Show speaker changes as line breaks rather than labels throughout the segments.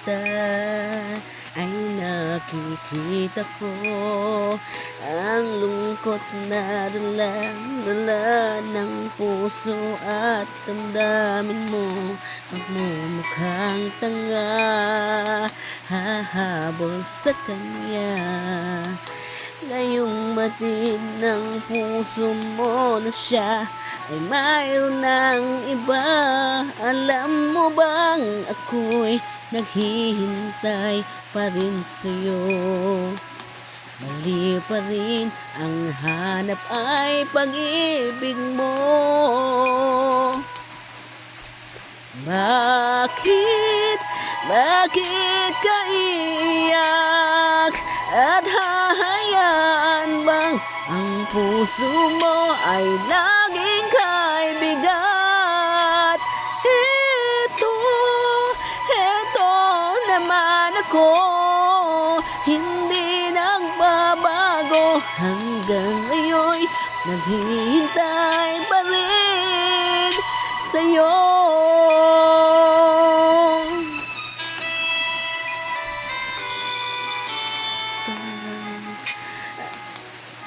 kita ay nakikita ko ang lungkot na dala ng puso at damdamin mo. Pagmumukhang tanga, hahabol sa kanya. Ngayong matid ng puso mo na siya ay mayroon ng iba. Alam mo bang ako'y naghihintay pa rin sa'yo? Mali pa rin ang hanap ay pag-ibig mo. Bakit ka iyak? At hahayaan bang ang puso mo ay laging kaibigat? Ito naman ako, hindi nagbabago. Hanggang ngayon naghihintay pa rin sa'yo.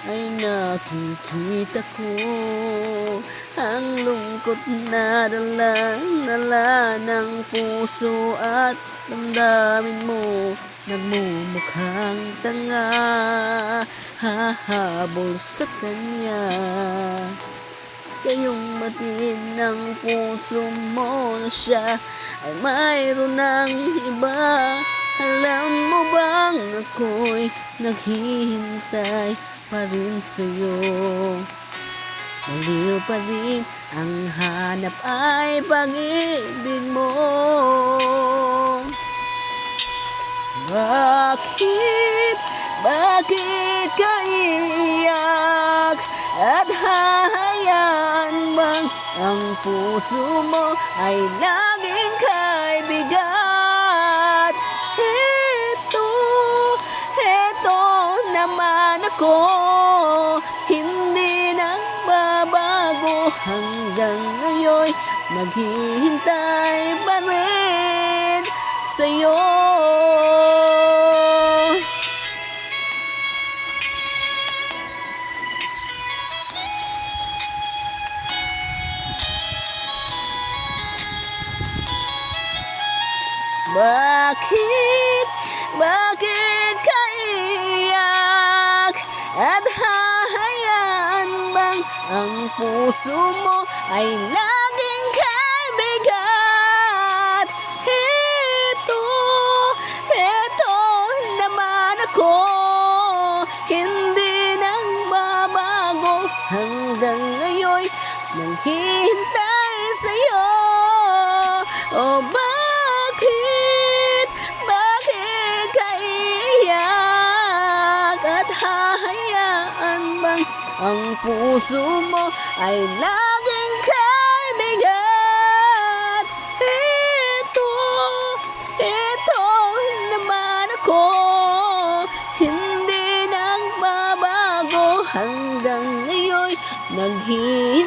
Ay nakikita ko ang lungkot na dala ng puso at damdamin mo. Nagmumukhang tanga, hahabol sa kanya. Kayong matid ng puso mo na siya ay mayroon ng iba. Alam mo bang ako'y naghihintay pa rin sa'yo? Maliw pa rin ang hanap ay pag-ibig mo. Bakit ka iyak? At hahayaan bang ang puso mo ay laging kaibigat? Ito naman ako, hindi nagbabago. Hanggang ngayon naghihintay pa rin sa'yo. Bakit ka iyak? At hahayaan bang ang puso mo ay laging kaibigat? Ito naman ako, hindi nagbabago. Hanggang ngayon naghihintay sa'yo. O bakit ka iyak? At hahayaan bang ang puso mo ay laging kaibigat? Ito naman ako, hindi nagbabago. Hanggang ngayon naghihintay